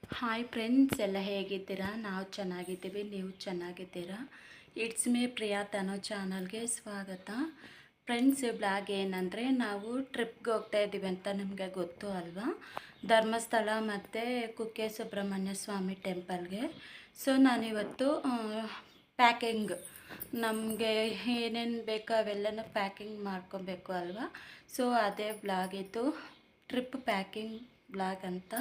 Hi friends, ಎಲ್ಲ ಹೇಗಿದ್ದೀರಾ? ನಾವು ಚೆನ್ನಾಗಿದ್ದೀವಿ, ನೀವು ಚೆನ್ನಾಗಿದ್ದೀರಾ? ಇಟ್ಸ್ ಮೀ ಪ್ರಿಯಾ ತನೋ ಚಾನಲ್ಗೆ ಸ್ವಾಗತ. ಫ್ರೆಂಡ್ಸ್, ಬ್ಲಾಗ್ ಏನಂದರೆ ನಾವು ಟ್ರಿಪ್ಗೆ ಹೋಗ್ತಾ ಇದ್ದೀವಿ ಅಂತ ನಿಮಗೆ ಗೊತ್ತು ಅಲ್ವಾ? ಧರ್ಮಸ್ಥಳ ಮತ್ತು ಕುಕ್ಕೆ ಸುಬ್ರಹ್ಮಣ್ಯ ಸ್ವಾಮಿ ಟೆಂಪಲ್ಗೆ. ಸೊ ನಾನಿವತ್ತು ಪ್ಯಾಕಿಂಗ್, ನಮಗೆ ಏನೇನು ಬೇಕೋ ಅವೆಲ್ಲನೂ ಪ್ಯಾಕಿಂಗ್ ಮಾಡ್ಕೊಬೇಕು ಅಲ್ವಾ? ಸೊ ಅದೇ ಬ್ಲಾಗ್ ಇದು, ಟ್ರಿಪ್ ಪ್ಯಾಕಿಂಗ್ ಬ್ಲಾಗ್ ಅಂತ.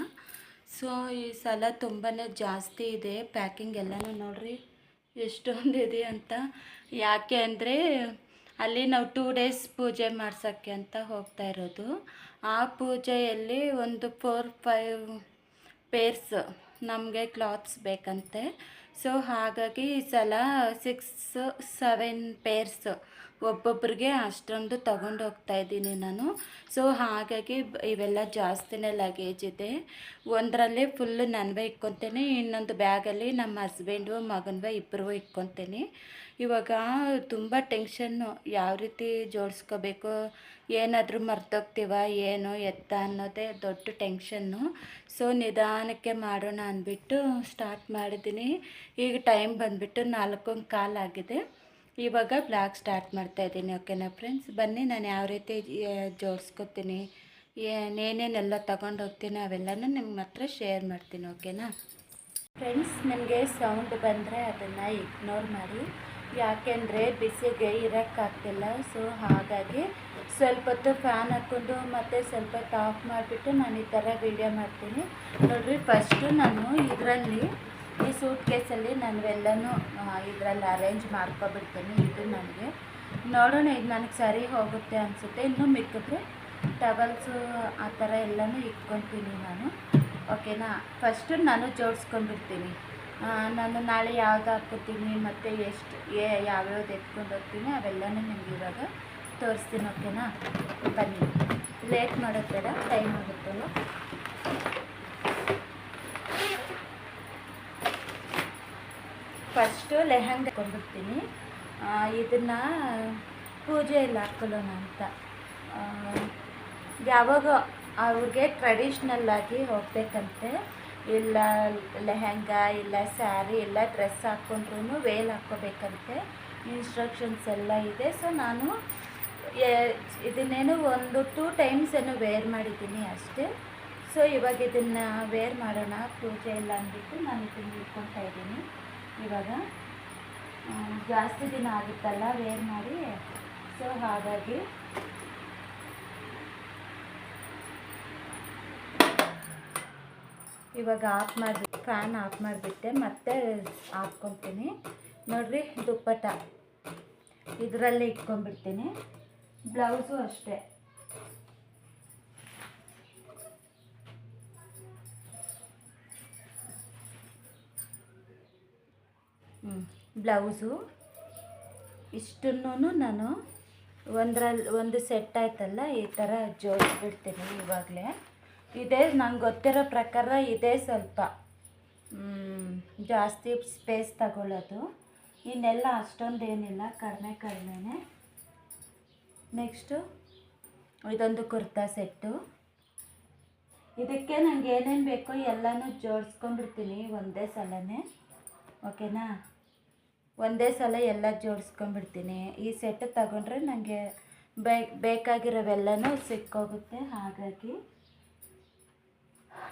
ಸೊ ಈ ಸಲ ತುಂಬಾ ಜಾಸ್ತಿ ಇದೆ ಪ್ಯಾಕಿಂಗ್ ಎಲ್ಲನೂ. ನೋಡ್ರಿ ಎಷ್ಟೊಂದು ಇದೆ ಅಂತ. ಯಾಕೆ ಅಂದರೆ ಅಲ್ಲಿ ನಾವು 2 ಡೇಸ್ ಪೂಜೆ ಮಾಡ್ಸೋಕ್ಕೆ ಅಂತ ಹೋಗ್ತಾ ಇರೋದು. ಆ ಪೂಜೆಯಲ್ಲಿ ಒಂದು 4-5 ಪೇರ್ಸ್ ನಮಗೆ ಕ್ಲಾತ್ಸ್ ಬೇಕಂತೆ. ಸೊ ಹಾಗಾಗಿ ಈ ಸಲ 6-7 ಪೇರ್ಸ್ ಒಬ್ಬೊಬ್ಬರಿಗೆ ಅಷ್ಟೊಂದು ತಗೊಂಡು ಹೋಗ್ತಾ ಇದ್ದೀನಿ ನಾನು. ಸೊ ಹಾಗಾಗಿ ಇವೆಲ್ಲ ಜಾಸ್ತಿನೇ ಲಗೇಜ್ ಇದೆ. ಒಂದರಲ್ಲಿ ಫುಲ್ಲು ನನ್ವೇ ಇಟ್ಕೊತೀನಿ, ಇನ್ನೊಂದು ಬ್ಯಾಗಲ್ಲಿ ನಮ್ಮ ಹಸ್ಬೆಂಡು ಮಗನವೇ ಇಬ್ಬರು ಇಟ್ಕೊತೀನಿ. ಇವಾಗ ತುಂಬ ಟೆನ್ಷನ್ನು, ಯಾವ ರೀತಿ ಜೋಡಿಸ್ಕೋಬೇಕು, ಏನಾದರೂ ಮರ್ತೋಗ್ತೀವ ಏನು ಎತ್ತ ಅನ್ನೋದೇ ದೊಡ್ಡ ಟೆನ್ಷನ್ನು. ಸೊ ನಿಧಾನಕ್ಕೆ ಮಾಡೋಣ ಅಂದ್ಬಿಟ್ಟು ಸ್ಟಾರ್ಟ್ ಮಾಡಿದ್ದೀನಿ. ಈಗ ಟೈಮ್ ಬಂದುಬಿಟ್ಟು 4:15 ಆಗಿದೆ. ಇವಾಗ ಬ್ಲಾಗ್ ಸ್ಟಾರ್ಟ್ ಮಾಡ್ತಾಯಿದ್ದೀನಿ. ಓಕೆನಾ ಫ್ರೆಂಡ್ಸ್? ಬನ್ನಿ ನಾನು ಯಾವ ರೀತಿ ಜೋಡಿಸ್ಕೊತೀನಿ, ಏನೇನೆಲ್ಲ ತಗೊಂಡು ಹೋಗ್ತೀನಿ ಅವೆಲ್ಲನೂ ನಿಮ್ಮ ಹತ್ರ ಶೇರ್ ಮಾಡ್ತೀನಿ. ಓಕೆನಾ ಫ್ರೆಂಡ್ಸ್? ನಿಮಗೆ ಸೌಂಡ್ ಬಂದರೆ ಅದನ್ನು ಇಗ್ನೋರ್ ಮಾಡಿ, ಯಾಕೆಂದರೆ ಬಿಸಿಗೆ ಇರೋಕ್ಕಾಗ್ತಿಲ್ಲ. ಸೊ ಹಾಗಾಗಿ ಸ್ವಲ್ಪ ಹೊತ್ತು ಫ್ಯಾನ್ ಹಾಕ್ಕೊಂಡು ಮತ್ತು ಸ್ವಲ್ಪ ಹೊತ್ತು ಆಫ್ ಮಾಡಿಬಿಟ್ಟು ನಾನು ಈ ಥರ ವೀಡಿಯೋ ಮಾಡ್ತೀನಿ. ನೋಡಿರಿ, ಫಸ್ಟು ನಾನು ಇದರಲ್ಲಿ ಈ ಸೂಟ್ ಕೇಸಲ್ಲಿ ನಾನೆಲ್ಲನೂ ಇದರಲ್ಲಿ ಅರೇಂಜ್ ಮಾಡ್ಕೊಬಿಡ್ತೀನಿ. ಇದು ನನಗೆ ನೋಡೋಣ, ಇದು ನನಗೆ ಸರಿ ಹೋಗುತ್ತೆ ಅನಿಸುತ್ತೆ. ಇನ್ನೂ ಮಿಕ್ಕಿದ್ರೆ ಟವಲ್ಸು ಆ ಥರ ಎಲ್ಲನೂ ಇಟ್ಕೊತೀನಿ ನಾನು. ಓಕೆನಾ? ಫಸ್ಟು ನಾನು ಜೋಡಿಸ್ಕೊಂಡ್ಬಿಡ್ತೀನಿ. ನಾನು ನಾಳೆ ಯಾವ್ದು ಹಾಕ್ಕೋತೀನಿ ಮತ್ತು ಎಷ್ಟು ಯಾವ್ಯಾವ್ದು ಎತ್ಕೊಂಡು ಹೋಗ್ತೀನಿ ಅವೆಲ್ಲನೂ ನಿಮ್ಗೆ ಇವಾಗ ತೋರಿಸ್ತೀನಿ. ಓಕೆನಾ? ಬನ್ನಿ, ಲೇಟ್ ಮಾಡೋದು ಬೇಡ, ಟೈಮ್ ಆಗುತ್ತಲ್ಲ. ಫಸ್ಟು ಲೆಹಂಗ ಹಾಕ್ಕೊಂಡ್ಬಿಡ್ತೀನಿ. ಇದನ್ನು ಪೂಜೆಯಲ್ಲಿ ಹಾಕ್ಕೊಳ್ಳೋಣ ಅಂತ. ಯಾವಾಗ ಅವ್ರಿಗೆ ಟ್ರೆಡಿಷ್ನಲ್ಲಾಗಿ ಹೋಗ್ಬೇಕಂತೆ, ಇಲ್ಲ ಲೆಹಂಗ ಇಲ್ಲ ಸ್ಯಾರಿ ಇಲ್ಲ ಡ್ರೆಸ್ ಹಾಕ್ಕೊಂಡ್ರೂ ವೇಲ್ ಹಾಕ್ಕೋಬೇಕಂತೆ. ಇನ್ಸ್ಟ್ರಕ್ಷನ್ಸ್ ಎಲ್ಲ ಇದೆ. ಸೊ ನಾನು ಇದನ್ನೇನು 1-2 ಟೈಮ್ಸ್ ಏನೋ ವೇರ್ ಮಾಡಿದ್ದೀನಿ ಅಷ್ಟೇ. ಸೊ ಇವಾಗ ಇದನ್ನು ವೇರ್ ಮಾಡೋಣ ಪೂಜೆ ಎಲ್ಲ ಅಂದ್ಬಿಟ್ಟು ನಾನು ಇದನ್ನು ಇಟ್ಕೊತಾ ಇದ್ದೀನಿ. ಇವಾಗ ಜಾಸ್ತಿ ದಿನ ಆಗುತ್ತಲ್ಲ ವೇರ್ ಮಾಡಿ. ಸೊ ಹಾಗಾಗಿ ಇವಾಗ ಆಫ್ ಮಾಡಿಬಿಟ್ಟು ಫ್ಯಾನ್ ಆಫ್ ಮಾಡಿಬಿಟ್ಟೆ ಮತ್ತೆ ಹಾಕ್ಕೊತೀನಿ. ನೋಡಿರಿ, ದುಪ್ಪಟ್ಟ ಇದರಲ್ಲೇ ಇಟ್ಕೊಂಡ್ಬಿಡ್ತೀನಿ. ಬ್ಲೌಸು ಅಷ್ಟೇ. ಬ್ಲೌಸು ಇಷ್ಟನ್ನು ನಾನು ಒಂದು ಸೆಟ್ ಆಯ್ತಲ್ಲ ಈ ಥರ ಜೋಡಿಸ್ಬಿಡ್ತೀನಿ. ಇವಾಗಲೇ ಇದೇ ನಂಗೆ ಗೊತ್ತಿರೋ ಪ್ರಕಾರ ಇದೇ ಸ್ವಲ್ಪ ಜಾಸ್ತಿ ಸ್ಪೇಸ್ ತಗೊಳ್ಳೋದು. ಇನ್ನೆಲ್ಲ ಅಷ್ಟೊಂದೇನಿಲ್ಲ, ಕಡಿಮೆನೇ. ನೆಕ್ಸ್ಟು ಇದೊಂದು ಕುರ್ತಾ ಸೆಟ್ಟು. ಇದಕ್ಕೆ ನನಗೆ ಏನೇನು ಬೇಕೋ ಎಲ್ಲನೂ ಜೋಡಿಸ್ಕೊಂಡ್ಬಿಡ್ತೀನಿ ಒಂದೇ ಸಲನೇ. ಓಕೆನಾ? ಒಂದೇ ಸಲ ಎಲ್ಲ ಜೋಡಿಸ್ಕೊಂಡ್ಬಿಡ್ತೀನಿ. ಈ ಸೆಟ್ ತಗೊಂಡ್ರೆ ನನಗೆ ಬೇಕಾಗಿರೋವೆಲ್ಲನೂ ಸಿಕ್ಕೋಗುತ್ತೆ. ಹಾಗಾಗಿ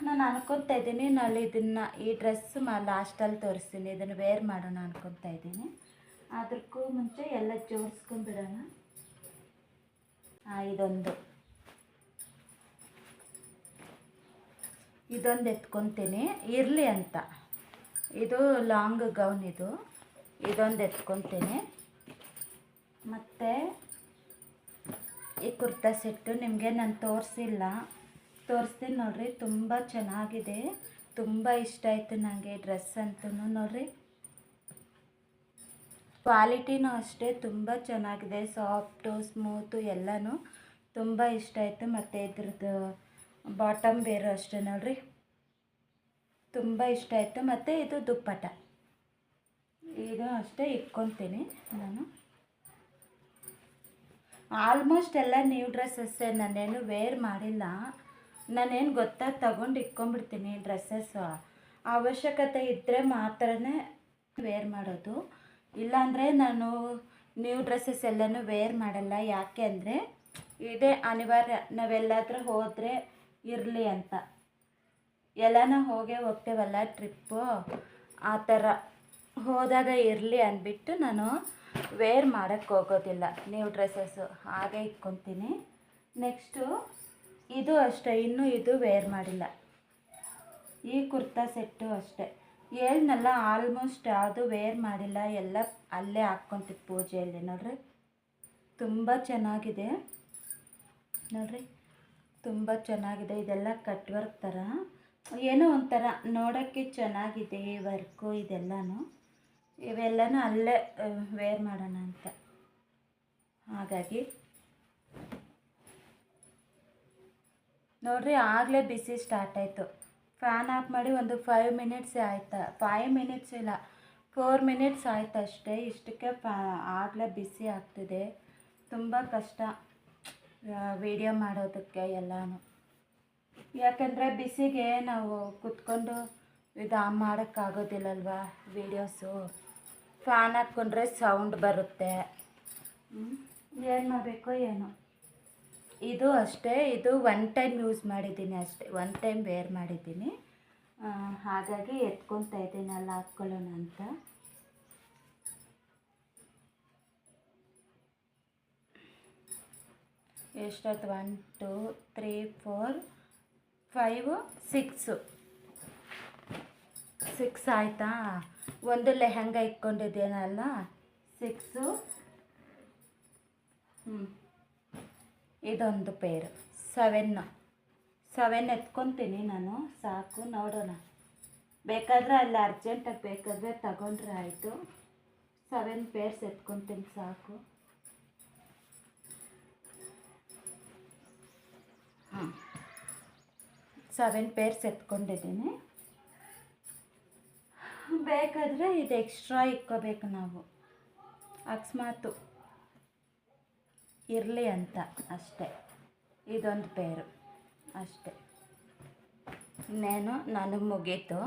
ನಾನು ಅನ್ಕೊತಾ ಇದ್ದೀನಿ, ನಾಳೆ ಇದನ್ನು ಈ ಡ್ರೆಸ್ ಲಾಸ್ಟಲ್ಲಿ ತೋರಿಸ್ತೀನಿ. ಇದನ್ನು ವೇರ್ ಮಾಡೋಣ ಅನ್ಕೊತಾ ಇದ್ದೀನಿ. ಅದಕ್ಕೂ ಮುಂಚೆ ಎಲ್ಲ ಜೋಡಿಸ್ಕೊಂಡ್ಬಿಡೋಣ. ಇದೊಂದು ಎತ್ಕೊತೀನಿ ಇರಲಿ ಅಂತ. ಇದು ಲಾಂಗ್ ಗೌನ್, ಇದೊಂದು ಎತ್ಕೊತೀನಿ. ಮತ್ತು ಈ ಕುರ್ತಾ ಸೆಟ್ಟು ನಿಮಗೆ ನಾನು ತೋರಿಸ್ತೀನಿ ನೋಡಿರಿ. ತುಂಬ ಚೆನ್ನಾಗಿದೆ, ತುಂಬ ಇಷ್ಟ ಆಯಿತು ನನಗೆ ಡ್ರೆಸ್ ಅಂತೂ. ನೋಡಿರಿ, ಕ್ವಾಲಿಟಿನೂ ಅಷ್ಟೇ ತುಂಬ ಚೆನ್ನಾಗಿದೆ, ಸಾಫ್ಟು ಸ್ಮೂತು ಎಲ್ಲನೂ ತುಂಬ ಇಷ್ಟ ಆಯಿತು. ಮತ್ತು ಇದ್ರದ್ದು ಬಾಟಮ್ ಬೇರೆ ಅಷ್ಟೇ ನೋಡಿರಿ, ತುಂಬ ಇಷ್ಟ ಆಯಿತು. ಮತ್ತು ಇದು ದುಪ್ಪಟ, ಇದು ಅಷ್ಟೇ ಇಟ್ಕೊತೀನಿ ನಾನು. ಆಲ್ಮೋಸ್ಟ್ ಎಲ್ಲ ನ್ಯೂ ಡ್ರೆಸ್ಸಸ್ಸೇ, ನಾನೇನು ವೇರ್ ಮಾಡಿಲ್ಲ. ನಾನೇನು ಗೊತ್ತಾ, ತಗೊಂಡು ಇಟ್ಕೊಂಡ್ಬಿಡ್ತೀನಿ ಡ್ರೆಸ್ಸಸ್ಸು. ಅವಶ್ಯಕತೆ ಇದ್ದರೆ ಮಾತ್ರನೇ ವೇರ್ ಮಾಡೋದು. ಇಲ್ಲಾಂದರೆ ನಾನು ನ್ಯೂ ಡ್ರೆಸ್ಸಸ್ ಎಲ್ಲನೂ ವೇರ್ ಮಾಡಲ್ಲ. ಯಾಕೆ ಅಂದರೆ ಇದೇ ಅನಿವಾರ್ಯ, ನಾವೆಲ್ಲಾದರೂ ಹೋದರೆ ಇರಲಿ ಅಂತ. ಎಲ್ಲನೂ ಹೋಗ್ತೇವಲ್ಲ ಟ್ರಿಪ್ಪು, ಆ ಥರ ಹೋದಾಗ ಇರಲಿ ಅಂದ್ಬಿಟ್ಟು ನಾನು ವೇರ್ ಮಾಡೋಕ್ಕೆ ಹೋಗೋದಿಲ್ಲ. ನ್ಯೂ ಡ್ರೆಸ್ಸಸ್ಸು ಹಾಗೆ ಇಟ್ಕೊತೀನಿ. ನೆಕ್ಸ್ಟು ಇದು ಅಷ್ಟೇ, ಇನ್ನೂ ಇದು ವೇರ್ ಮಾಡಿಲ್ಲ. ಈ ಕುರ್ತಾ ಸೆಟ್ಟು ಅಷ್ಟೇ, ಹೇಳ್ನಲ್ಲ ಆಲ್ಮೋಸ್ಟ್ ಯಾವುದು ವೇರ್ ಮಾಡಿಲ್ಲ, ಎಲ್ಲ ಅಲ್ಲೇ ಹಾಕ್ಕೊಂತಿದ್ದು ಪೂಜೆಯಲ್ಲಿ. ನೋಡ್ರಿ ತುಂಬ ಚೆನ್ನಾಗಿದೆ, ನೋಡ್ರಿ ತುಂಬ ಚೆನ್ನಾಗಿದೆ. ಇದೆಲ್ಲ ಕಟ್ ವರ್ಕ್ ಥರ ಏನೋ ಒಂಥರ ನೋಡೋಕ್ಕೆ ಚೆನ್ನಾಗಿದೆ ವರ್ಕು. ಇದೆಲ್ಲನೂ ಇವೆಲ್ಲನೂ ಅಲ್ಲೇ ವೇರ್ ಮಾಡೋಣ ಅಂತ. ಹಾಗಾಗಿ ನೋಡ್ರಿ ಆಗಲೇ ಬಿಸಿ ಸ್ಟಾರ್ಟ್ ಆಯಿತು. ಫ್ಯಾನ್ ಆಫ್ ಮಾಡಿ ಒಂದು 5 ಮಿನಿಟ್ಸೇ ಆಯ್ತಾ, 5 ಮಿನಿಟ್ಸ್ ಇಲ್ಲ 4 ಮಿನಿಟ್ಸ್ ಆಯ್ತು ಅಷ್ಟೇ. ಇಷ್ಟಕ್ಕೆ ಆಗಲೇ ಬಿಸಿ ಆಗ್ತಿದೆ. ತುಂಬ ಕಷ್ಟ ವಿಡಿಯೋ ಮಾಡೋದಕ್ಕೆ ಎಲ್ಲನೂ. ಯಾಕಂದರೆ ಬಿಸಿಗೆ ನಾವು ಕುತ್ಕೊಂಡು ಇದು ಮಾಡೋಕ್ಕಾಗೋದಿಲ್ಲಲ್ವ ವೀಡಿಯೋಸು. ಫ್ಯಾನ್ ಹಾಕ್ಕೊಂಡ್ರೆ ಸೌಂಡ್ ಬರುತ್ತೆ. ಏನು ಮಾಡಬೇಕೋ ಏನೋ. ಇದು ಅಷ್ಟೇ, ಇದು 1 ಟೈಮ್ ಯೂಸ್ ಮಾಡಿದ್ದೀನಿ ಅಷ್ಟೇ, 1 ಟೈಮ್ ವೇರ್ ಮಾಡಿದ್ದೀನಿ. ಹಾಗಾಗಿ ಎತ್ಕೊತಾ ಇದ್ದೀನಿ ಅಲ್ಲಿ ಹಾಕ್ಕೊಳ್ಳೋಣ ಅಂತ. ಎಷ್ಟೊತ್ತು 1 2 3 4 5 6 ಆಯಿತಾ. ಒಂದು ಲೆಹಂಗಾ ಇಟ್ಕೊಂಡಿದ್ದೇನಲ್ಲ 6. ಇದೊಂದು ಪೇರು 7 ಎತ್ಕೊತೀನಿ ನಾನು, ಸಾಕು. ನೋಡೋಣ, ಬೇಕಾದರೆ ಅಲ್ಲಿ ಅರ್ಜೆಂಟಾಗಿ ಬೇಕಾದರೆ ತಗೊಂಡ್ರೆ ಆಯಿತು. 7 ಪೇರ್ಸ್ ಎತ್ಕೊತೀನಿ ಸಾಕು. 7 ಪೇರ್ಸ್ ಎತ್ಕೊಂಡಿದ್ದೀನಿ. ಬೇಕಾದರೆ ಇದು ಎಕ್ಸ್ಟ್ರಾ ಇಕ್ಕೋಬೇಕು ನಾವು, ಅಕಸ್ಮಾತು ಇರಲಿ ಅಂತ ಅಷ್ಟೇ. ಇದೊಂದು ಪೇರು ಅಷ್ಟೇ, ಇನ್ನೇನು ನನಗೆ ಮುಗೀತು.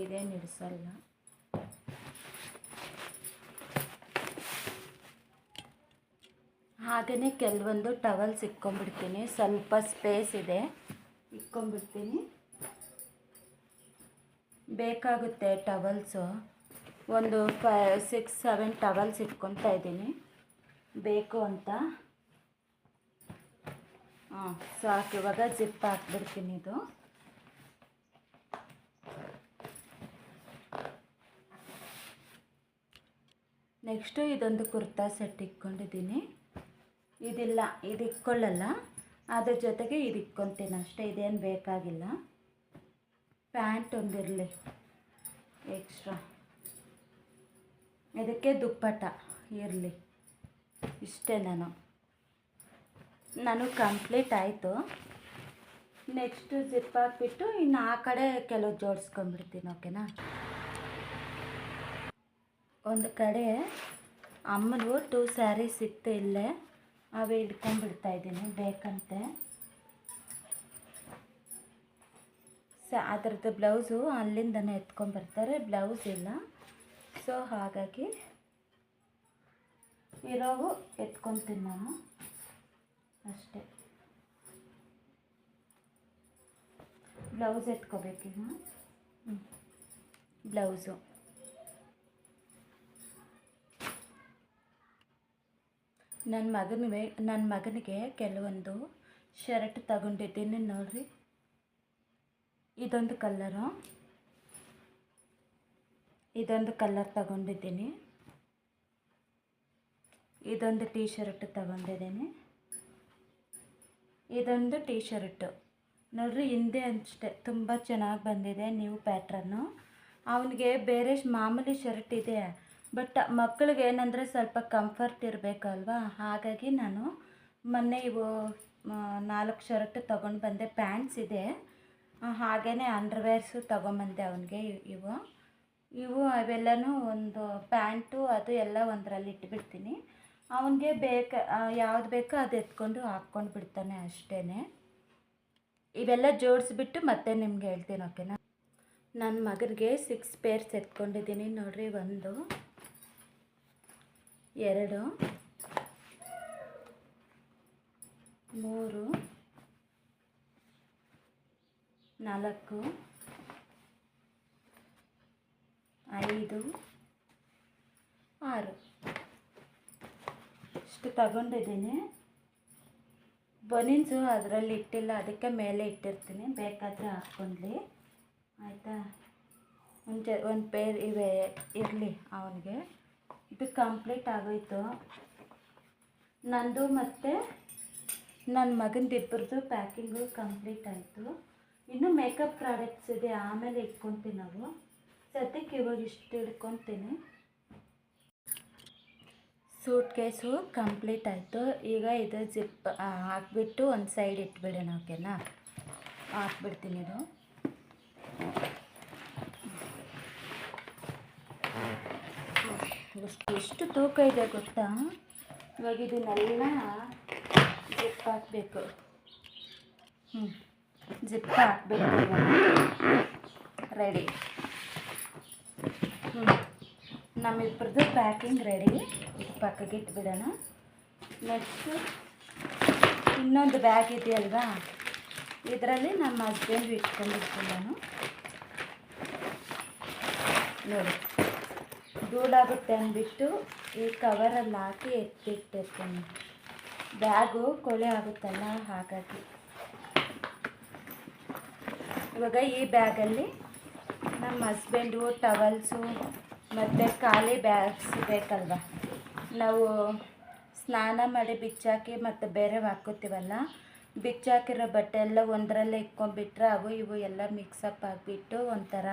ಇದೇನು ಹಿಡಿಸಲ್ಲ. ಹಾಗೆಯೇ ಕೆಲವೊಂದು ಟವಲ್ಸ್ ಇಕ್ಕೊಂಬಿಡ್ತೀನಿ, ಸ್ವಲ್ಪ ಸ್ಪೇಸ್ ಇದೆ ಇಕ್ಕೊಂಬಿಡ್ತೀನಿ. ಬೇಕಾಗುತ್ತೆ ಟವಲ್ಸು. ಒಂದು 5 6 7 ಟವಲ್ಸ್ ಇಟ್ಕೊತಾ ಇದ್ದೀನಿ ಬೇಕು ಅಂತ. ಸಾಕು. ಇವಾಗ ಜಿಪ್ ಹಾಕ್ಬಿಡ್ತೀನಿ. ಇದು ನೆಕ್ಸ್ಟು ಇದೊಂದು ಕುರ್ತಾ ಸೆಟ್ ಇಟ್ಕೊಂಡಿದ್ದೀನಿ. ಇದಿಲ್ಲ, ಇದು ಇಟ್ಕೊಳ್ಳಲ್ಲ, ಅದ್ರ ಜೊತೆಗೆ ಇದು ಇಟ್ಕೊತೀನಿ ಅಷ್ಟೇ. ಇದೇನು ಬೇಕಾಗಿಲ್ಲ. ಪ್ಯಾಂಟ್ ಒಂದಿರಲಿ ಎಕ್ಸ್ಟ್ರಾ, ಇದಕ್ಕೆ ದುಪ್ಪಟ್ಟ ಇರಲಿ, ಇಷ್ಟೇ. ನಾನು ಕಂಪ್ಲೀಟ್ ಆಯಿತು. ನೆಕ್ಸ್ಟು ಜಿಪ್ ಹಾಕ್ಬಿಟ್ಟು ಇನ್ನು ಆ ಕಡೆ ಕೆಲವು ಜೋಡಿಸ್ಕೊಂಡ್ಬಿಡ್ತೀನಿ. ಓಕೆನಾ. ಒಂದು ಕಡೆ ಅಮ್ಮನಿಗೂ 2 ಸ್ಯಾರೀಸ್ ಇತ್ತು ಇಲ್ಲೇ, ಅವೇ ಇಟ್ಕೊಂಡ್ಬಿಡ್ತಾಯಿದ್ದೀನಿ ಬೇಕಂತೆ. ಅದರದ್ದು ಬ್ಲೌಸು ಅಲ್ಲಿಂದನೇ ಎತ್ಕೊಂಡ್ಬರ್ತಾರೆ, ಬ್ಲೌಸ್ ಇಲ್ಲ. ಸೊ ಹಾಗಾಗಿ ಇರೋವು ಎತ್ಕೊತೀನಿ ನಾನು ಅಷ್ಟೇ. ಬ್ಲೌಸ್ ಎತ್ಕೋಬೇಕೀಗ. ಬ್ಲೌಸು ನನ್ನ ಮಗನಿಗೆ ಕೆಲವೊಂದು ಶರ್ಟ್ ತಗೊಂಡಿದ್ದೀನಿ ನೋಡ್ರಿ. ಇದೊಂದು ಕಲರ್ ತಗೊಂಡಿದ್ದೀನಿ. ಇದೊಂದು ಟೀ ಶರ್ಟ್ ತಗೊಂಡಿದ್ದೀನಿ. ಇದೊಂದು ಟೀ ಶರ್ಟು ನೋಡ್ರಿ, ಹಿಂದೆ ಅಷ್ಟೇ ತುಂಬ ಚೆನ್ನಾಗಿ ಬಂದಿದೆ ನ್ಯೂ ಪ್ಯಾಟ್ರನ್ನು. ಅವನಿಗೆ ಬೇರೆ ಮಾಮೂಲಿ ಶರ್ಟ್ ಇದೆ, ಬಟ್ ಮಕ್ಕಳಿಗೆ ಏನಂದರೆ ಸ್ವಲ್ಪ ಕಂಫರ್ಟ್ ಇರಬೇಕಲ್ವಾ. ಹಾಗಾಗಿ ನಾನು ಮೊನ್ನೆ ಇವು 4 ಶರ್ಟ್ ತೊಗೊಂಡು ಬಂದೆ. ಪ್ಯಾಂಟ್ಸ್ ಇದೆ, ಹಾಗೆಯೇ ಅಂಡರ್ವೇರ್ಸು ತೊಗೊಂಬಂದೆ ಅವನಿಗೆ. ಇವು ಅವೆಲ್ಲನೂ ಒಂದು ಪ್ಯಾಂಟು ಅದು ಎಲ್ಲ ಒಂದರಲ್ಲಿ ಇಟ್ಬಿಡ್ತೀನಿ. ಅವನಿಗೆ ಯಾವ್ದು ಬೇಕೋ ಅದು ಎತ್ಕೊಂಡು ಹಾಕ್ಕೊಂಡು ಬಿಡ್ತಾನೆ ಅಷ್ಟೇ. ಇವೆಲ್ಲ ಜೋಡಿಸ್ಬಿಟ್ಟು ಮತ್ತೆ ನಿಮ್ಗೆ ಹೇಳ್ತೀನಿ, ಓಕೆನಾ. ನನ್ನ ಮಗನಿಗೆ 6 ಪೇರ್ಸ್ ಎತ್ಕೊಂಡಿದ್ದೀನಿ ನೋಡ್ರಿ. 1 2 3 4 5 6 ಇಷ್ಟು ತಗೊಂಡಿದ್ದೀನಿ. ಬನೀನ್ಸು ಅದರಲ್ಲಿ ಇಟ್ಟಿಲ್ಲ, ಅದಕ್ಕೆ ಮೇಲೆ ಇಟ್ಟಿರ್ತೀನಿ, ಬೇಕಾದರೆ ಹಾಕ್ಕೊಂಡ್ಲಿ ಆಯಿತಾ. ಒಂದು ಪೇರ್ ಇವೆ ಇರಲಿ ಅವನಿಗೆ. ಇದು ಕಂಪ್ಲೀಟ್ ಆಗೋಯ್ತು ನಂದು ಮತ್ತು ನನ್ನ ಮಗಂದು ಇಬ್ಬರದು ಪ್ಯಾಕಿಂಗು ಕಂಪ್ಲೀಟ್ ಆಯಿತು. ಇನ್ನೂ ಮೇಕಪ್ ಪ್ರಾಡಕ್ಟ್ಸ್ ಇದೆ, ಆಮೇಲೆ ಇಟ್ಕೊತೀವಿ ನಾವು. ಸದ್ಯಕ್ಕೆ ಇವಾಗ ಇಷ್ಟು ಹಿಡ್ಕೊತೀನಿ. ಸೂಟ್ ಕೇಸು ಕಂಪ್ಲೀಟ್ ಆಯಿತು. ಈಗ ಇದು ಜಿಪ್ ಹಾಕ್ಬಿಟ್ಟು ಒಂದು ಸೈಡ್ ಇಟ್ಬಿಡೋಣ, ಓಕೆನಾ. ಹಾಕ್ಬಿಡ್ತೀನಿ. ಇದು ಎಷ್ಟು ತೂಕ ಇದೆ ಗೊತ್ತಾ. ಇವಾಗ ಇದನ್ನೆಲ್ಲ ಜಿಪ್ ಹಾಕಬೇಕು. ಜಿಪ್ ಹಾಕ್ಬೇಕು. ರೆಡಿ. ನಮ್ಮಿಬ್ಬರದು ಪ್ಯಾಕಿಂಗ್ ರೆಡಿ. ಇದು ಪಕ್ಕಕ್ಕೆ ಇಟ್ಬಿಡೋಣ. ನೆಕ್ಸ್ಟು ಇನ್ನೊಂದು ಬ್ಯಾಗ್ ಇದೆಯಲ್ವಾ, ಇದರಲ್ಲಿ ನಮ್ಮ ಹಸ್ಬೆಂಡ್ ಇಟ್ಕೊಂಡಿರ್ತೀನಿ ನಾನು. ನೋಡಿ, ಧೂಳಾಗುತ್ತೆ ಅಂದ್ಬಿಟ್ಟು ಈ ಕವರಲ್ಲಿ ಹಾಕಿ ಎತ್ತಿಟ್ಟಿರ್ತೀನಿ. ಬ್ಯಾಗು ಕೊಳೆ ಆಗುತ್ತಲ್ಲ, ಹಾಗಾಗಿ. ಇವಾಗ ಈ ಬ್ಯಾಗಲ್ಲಿ ನಮ್ಮ ಹಸ್ಬೆಂಡು ಟವಲ್ಸು ಮತ್ತು ಖಾಲಿ ಬ್ಯಾಗ್ಸ್ ಬೇಕಲ್ವ, ನಾವು ಸ್ನಾನ ಮಾಡಿ ಬಿಚ್ಚಾಕಿ ಮತ್ತು ಬೇರೆ ಹಾಕ್ಕೋತೀವಲ್ಲ, ಬಿಚ್ಚಾಕಿರೋ ಬಟ್ಟೆ ಎಲ್ಲ ಒಂದರಲ್ಲೇ ಇಟ್ಕೊಂಡ್ಬಿಟ್ರೆ ಅವು ಇವು ಎಲ್ಲ ಮಿಕ್ಸಪ್ ಆಗಿಬಿಟ್ಟು ಒಂಥರ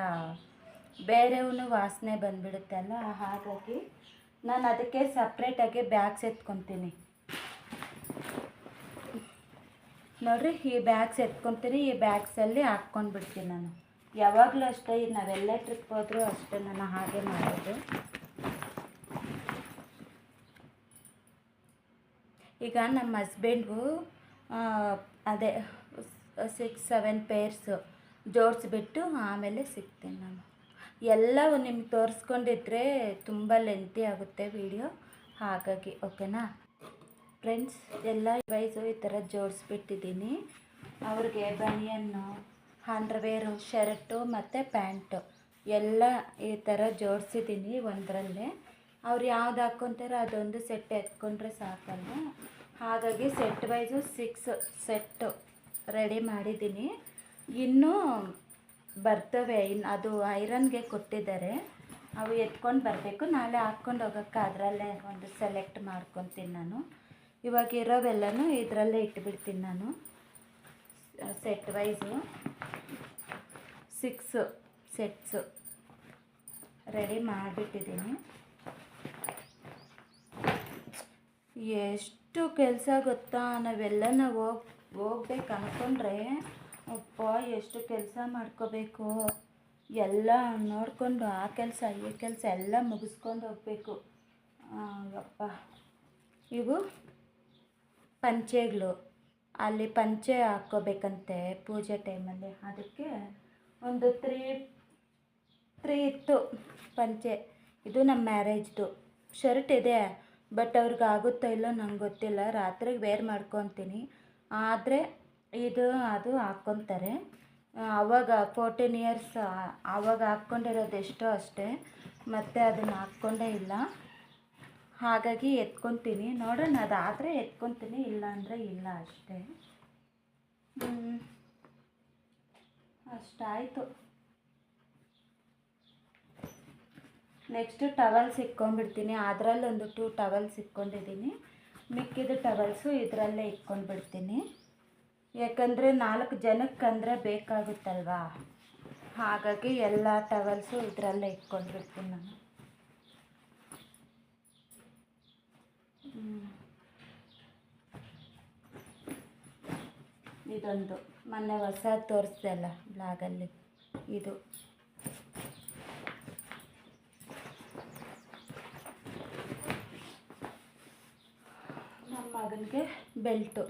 ಬೇರೆಯವನು ವಾಸನೆ ಬಂದುಬಿಡುತ್ತೆ ಅಲ್ಲ. ಹಾಗಾಗಿ ನಾನು ಅದಕ್ಕೆ ಸಪ್ರೇಟಾಗಿ ಬ್ಯಾಗ್ಸ್ ಎತ್ಕೊತೀನಿ ನೋಡಿರಿ. ಈ ಬ್ಯಾಗ್ಸ್ ಎತ್ಕೊತೀನಿ, ಈ ಬ್ಯಾಗ್ಸಲ್ಲಿ ಹಾಕ್ಕೊಂಡ್ಬಿಡ್ತೀನಿ ನಾನು. ಯಾವಾಗಲೂ ಅಷ್ಟೇ, ನಾವೆಲ್ಲ ಟ್ರಿಪ್ ಹೋದರೂ ಅಷ್ಟೇ ನಾನು ಹಾಗೆ ಮಾಡೋದು. ಈಗ ನಮ್ಮ ಹಸ್ಬೆಂಡ್ಗೂ ಅದೇ 6-7 ಪೇರ್ಸು ಜೋಡಿಸ್ಬಿಟ್ಟು ಆಮೇಲೆ ಸಿಗ್ತೀನಿ ನಾನು. ಎಲ್ಲವೂ ನಿಮ್ಗೆ ತೋರಿಸ್ಕೊಂಡಿದ್ರೆ ತುಂಬ ಲೆಂತಿ ಆಗುತ್ತೆ ವಿಡಿಯೋ, ಹಾಗಾಗಿ, ಓಕೆನಾ ಫ್ರೆಂಡ್ಸ್. ಎಲ್ಲ ವೈಸು ಈ ಥರ ಜೋಡಿಸ್ಬಿಟ್ಟಿದ್ದೀನಿ. ಅವ್ರಿಗೆ ಬನಿಯನ್ನು, ಅಂಡರ್ವೇರು, ಶರ್ಟು ಮತ್ತು ಪ್ಯಾಂಟು ಎಲ್ಲ ಈ ಥರ ಜೋಡಿಸಿದ್ದೀನಿ ಒಂದರಲ್ಲೇ. ಅವ್ರು ಯಾವ್ದು ಹಾಕ್ಕೊತಾರೋ ಅದೊಂದು ಸೆಟ್ ಎತ್ಕೊಂಡ್ರೆ ಸಾಕಲ್ಲ, ಹಾಗಾಗಿ ಸೆಟ್ ವೈಸು 6 ಸೆಟ್ಟು ರೆಡಿ ಮಾಡಿದ್ದೀನಿ. ಇನ್ನೂ ಬರ್ತವೆ, ಅದು ಐರನ್ಗೆ ಕೊಟ್ಟಿದ್ದಾರೆ, ಅವು ಎತ್ಕೊಂಡು ಬರಬೇಕು. ನಾಳೆ ಹಾಕ್ಕೊಂಡು ಹೋಗೋಕ್ಕೆ ಅದರಲ್ಲೇ ಒಂದು ಸೆಲೆಕ್ಟ್ ಮಾಡ್ಕೊತೀನಿ ನಾನು. ಇವಾಗ ಇರೋವೆಲ್ಲನೂ ಇದರಲ್ಲೇ ಇಟ್ಬಿಡ್ತೀನಿ ನಾನು. ಸೆಟ್ ವೈಸು 6 ಸೆಟ್ಸು ರೆಡಿ ಮಾಡಿಬಿಟ್ಟಿದ್ದೀನಿ. ಎಷ್ಟು ಕೆಲಸ ಗೊತ್ತಾ, ನಾವೆಲ್ಲ ಹೋಗ್ಬೇಕು ಅಂದ್ಕೊಂಡ್ರೆ ಅಪ್ಪ ಎಷ್ಟು ಕೆಲಸ ಮಾಡ್ಕೋಬೇಕು. ಎಲ್ಲ ನೋಡಿಕೊಂಡು ಆ ಕೆಲಸ ಈ ಕೆಲಸ ಎಲ್ಲ ಮುಗಿಸ್ಕೊಂಡು ಹೋಗಬೇಕು. ಅಪ್ಪ, ಇವು ಪಂಚೆಗಳು, ಅಲ್ಲಿ ಪಂಚೆ ಹಾಕ್ಕೋಬೇಕಂತೆ ಪೂಜೆ ಟೈಮಲ್ಲಿ, ಅದಕ್ಕೆ ಒಂದು 3 ಇತ್ತು ಪಂಚೆ. ಇದು ನಮ್ಮ ಮ್ಯಾರೇಜ್ದು. ಶರ್ಟ್ ಇದೆ, ಬಟ್ ಅವ್ರಿಗೆ ಆಗುತ್ತೋ ಇಲ್ಲೋ ನಂಗೆ ಗೊತ್ತಿಲ್ಲ. ರಾತ್ರಿಗೆ ವೇರ್ ಮಾಡ್ಕೊತೀನಿ, ಆದರೆ ಅದು ಹಾಕ್ಕೊತಾರೆ. ಆವಾಗ 14 ಇಯರ್ಸ್ ಆವಾಗ ಹಾಕ್ಕೊಂಡಿರೋದು ಎಷ್ಟೋ ಅಷ್ಟೇ, ಮತ್ತು ಅದನ್ನು ಹಾಕ್ಕೊಂಡೇ ಇಲ್ಲ. ಹಾಗಾಗಿ ಎತ್ಕೊತೀನಿ, ನೋಡೋಣ, ಅದಾದರೆ ಎತ್ಕೊತೀನಿ, ಇಲ್ಲ ಅಂದರೆ ಇಲ್ಲ ಅಷ್ಟೇ. ಅಷ್ಟಾಯಿತು. ನೆಕ್ಸ್ಟು ಟವಲ್ಸ್ ಇಟ್ಕೊಂಡ್ಬಿಡ್ತೀನಿ. ಅದರಲ್ಲೊಂದು 2 ಟವಲ್ಸ್ ಇಟ್ಕೊಂಡಿದ್ದೀನಿ. ಮಿಕ್ಕಿದ ಟವಲ್ಸು ಇದರಲ್ಲೇ ಇಟ್ಕೊಂಡ್ಬಿಡ್ತೀನಿ. ಯಾಕಂದರೆ 4 ಜನಕ್ಕಂದರೆ ಬೇಕಾಗುತ್ತಲ್ವಾ, ಹಾಗಾಗಿ ಎಲ್ಲ ಟವಲ್ಸು ಇದರಲ್ಲೇ ಇಟ್ಕೊಂಡ್ಬಿಡ್ತೀನಿ ನಾನು. ಇದೊಂದು ಮೊನ್ನೆ ಹೊಸ ತೋರಿಸ್ದೆ ಅಲ್ಲ ಬ್ಲಾಗಲ್ಲಿ, ಇದು ನಮ್ಮ ಮಗನಿಗೆ ಬೆಲ್ಟು.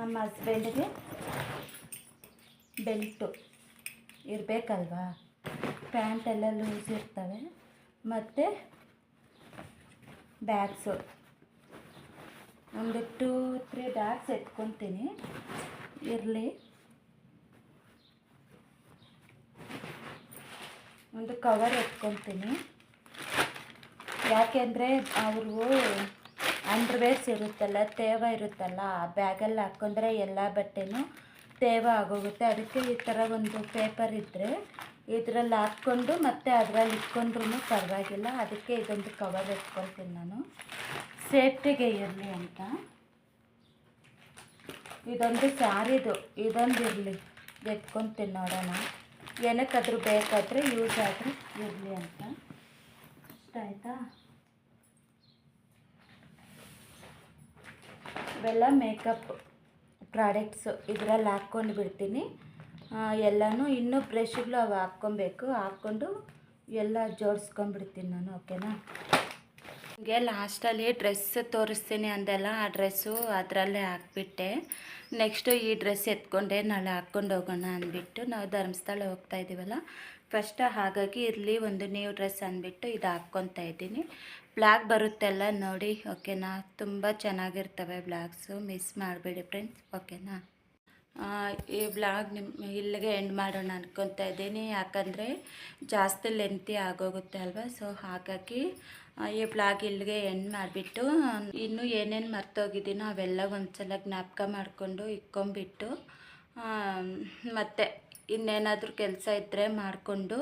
ನಮ್ಮ ಹಸ್ಬೆಂಡ್ಗೆ ಬೆಲ್ಟು ಇರಬೇಕಲ್ವಾ, ಪ್ಯಾಂಟೆಲ್ಲ ಲೂಸ್ ಇರ್ತವೆ. ಮತ್ತು ಬ್ಯಾಗ್ಸು ಒಂದು 2-3 ಬ್ಯಾಗ್ಸ್ ಎತ್ಕೊತೀನಿ. ಇರಲಿ, ಒಂದು ಕವರ್ ಎತ್ಕೊತೀನಿ. ಯಾಕೆಂದರೆ ಅವರು ಅಂಡರ್ವೇರ್ಸ್ ಇರುತ್ತಲ್ಲ, ತೇವ ಇರುತ್ತಲ್ಲ, ಆ ಬ್ಯಾಗಲ್ಲಿ ಹಾಕ್ಕೊಂಡ್ರೆ ಎಲ್ಲ ಬಟ್ಟೆನೂ ತೇವ ಆಗೋಗುತ್ತೆ. ಅದಕ್ಕೆ ಈ ಥರ ಒಂದು ಪೇಪರ್ ಇದ್ದರೆ ಇದರಲ್ಲಿ ಹಾಕ್ಕೊಂಡು ಮತ್ತೆ ಅದರಲ್ಲಿ ಇಟ್ಕೊಂಡ್ರೂ ಪರವಾಗಿಲ್ಲ. ಅದಕ್ಕೆ ಇದೊಂದು ಕವರ್ ಎತ್ಕೊಳ್ತೀನಿ ನಾನು, ಸೇಫ್ಟಿಗೆ ಇರಲಿ ಅಂತ. ಇದೊಂದು ಸ್ಯಾರಿದು, ಇದೊಂದು ಇರಲಿ, ಎತ್ಕೊತೀನಿ. ನೋಡೋಣ, ಏನಕ್ಕಾದ್ರೂ ಬೇಕಾದರೆ ಯೂಸ್ ಆದರೆ ಇರಲಿ ಅಂತ. ಇಷ್ಟ ಆಯಿತಾ? ಇವೆಲ್ಲ ಮೇಕಪ್ ಪ್ರಾಡಕ್ಟ್ಸು ಇದರಲ್ಲಿ ಹಾಕ್ಕೊಂಡು ಬಿಡ್ತೀನಿ ಎಲ್ಲನೂ. ಇನ್ನೂ ಬ್ರಷ್ಗಳು ಅವು ಹಾಕ್ಕೊಬೇಕು, ಹಾಕ್ಕೊಂಡು ಎಲ್ಲ ಜೋಡಿಸ್ಕೊಂಡ್ಬಿಡ್ತೀನಿ ನಾನು. ಓಕೆನಾ? ನಿಮಗೆ ಲಾಸ್ಟಲ್ಲಿ ಡ್ರೆಸ್ ತೋರಿಸ್ತೀನಿ ಅಂದೆಲ್ಲ, ಆ ಡ್ರೆಸ್ಸು ಅದರಲ್ಲೇ ಹಾಕ್ಬಿಟ್ಟೆ. ನೆಕ್ಸ್ಟು ಈ ಡ್ರೆಸ್ ಎತ್ಕೊಂಡೆ, ನಾಳೆ ಹಾಕ್ಕೊಂಡು ಹೋಗೋಣ ಅಂದ್ಬಿಟ್ಟು ನಾವು ಧರ್ಮಸ್ಥಳ ಹೋಗ್ತಾ ಇದ್ದೀವಲ್ಲ ಫಸ್ಟ್. ಹಾಗಾಗಿ ಇರಲಿ ಒಂದು ನ್ಯೂ ಡ್ರೆಸ್ ಅಂದ್ಬಿಟ್ಟು ಇದು ಹಾಕ್ಕೊತಾ ಇದ್ದೀನಿ. ಬ್ಲಾಗ್ ಬರುತ್ತೆಲ್ಲ ನೋಡಿ, ಓಕೆನಾ? ತುಂಬ ಚೆನ್ನಾಗಿರ್ತವೆ ಬ್ಲಾಗ್ಸು, ಮಿಸ್ ಮಾಡಬೇಡಿ ಫ್ರೆಂಡ್ಸ್. ಓಕೆನಾ? ಈ ಬ್ಲಾಗ್ ಇಲ್ಲಿಗೆ ಎಂಡ್ ಮಾಡೋಣ ಅನ್ಕೊತಾ ಇದ್ದೀನಿ. ಯಾಕಂದರೆ ಜಾಸ್ತಿ ಲೆಂತಿ ಆಗೋಗುತ್ತೆ ಅಲ್ವಾ, ಸೊ ಹಾಗಾಗಿ ಈ ಬ್ಲಾಗ್ ಇಲ್ಲಿಗೆ ಎಂಡ್ ಮಾಡಿಬಿಟ್ಟು, ಇನ್ನೂ ಏನೇನು ಮರ್ತೋಗಿದ್ದೀನೋ ಅವೆಲ್ಲ ಒಂದ್ಸಲ ಜ್ಞಾಪಕ ಮಾಡಿಕೊಂಡು ಇಕ್ಕೊಂಬಿಟ್ಟು, ಮತ್ತು ಇನ್ನೇನಾದರೂ ಕೆಲಸ ಇದ್ದರೆ ಮಾಡಿಕೊಂಡು,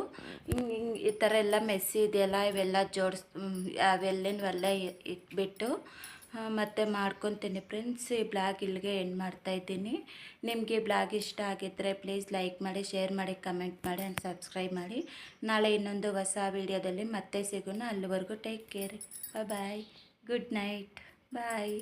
ಈ ಥರ ಎಲ್ಲ ಮೆಸ್ಸಿ ಇದೆಯಲ್ಲ ಇವೆಲ್ಲ ಅವೆಲ್ಲನೂ ಇಟ್ಬಿಟ್ಟು ಮತ್ತೆ ಮಾಡ್ಕೊತೀನಿ ಫ್ರೆಂಡ್ಸ್. ಈ ಬ್ಲಾಗ್ ಇಲ್ಲಿಗೆ ಎಂಡ್ ಮಾಡ್ತಾಯಿದ್ದೀನಿ. ನಿಮಗೆ ಈ ಬ್ಲಾಗ್ ಇಷ್ಟ ಆಗಿದ್ದರೆ ಪ್ಲೀಸ್ ಲೈಕ್ ಮಾಡಿ, ಶೇರ್ ಮಾಡಿ, ಕಮೆಂಟ್ ಮಾಡಿ ಆ್ಯಂಡ್ ಸಬ್ಸ್ಕ್ರೈಬ್ ಮಾಡಿ. ನಾಳೆ ಇನ್ನೊಂದು ಹೊಸ ವೀಡಿಯೋದಲ್ಲಿ ಮತ್ತೆ ಸಿಗೋಣ. ಅಲ್ಲಿವರೆಗೂ ಟೇಕ್ ಕೇರ್, ಬಾಯ್, ಗುಡ್ ನೈಟ್, ಬಾಯ್.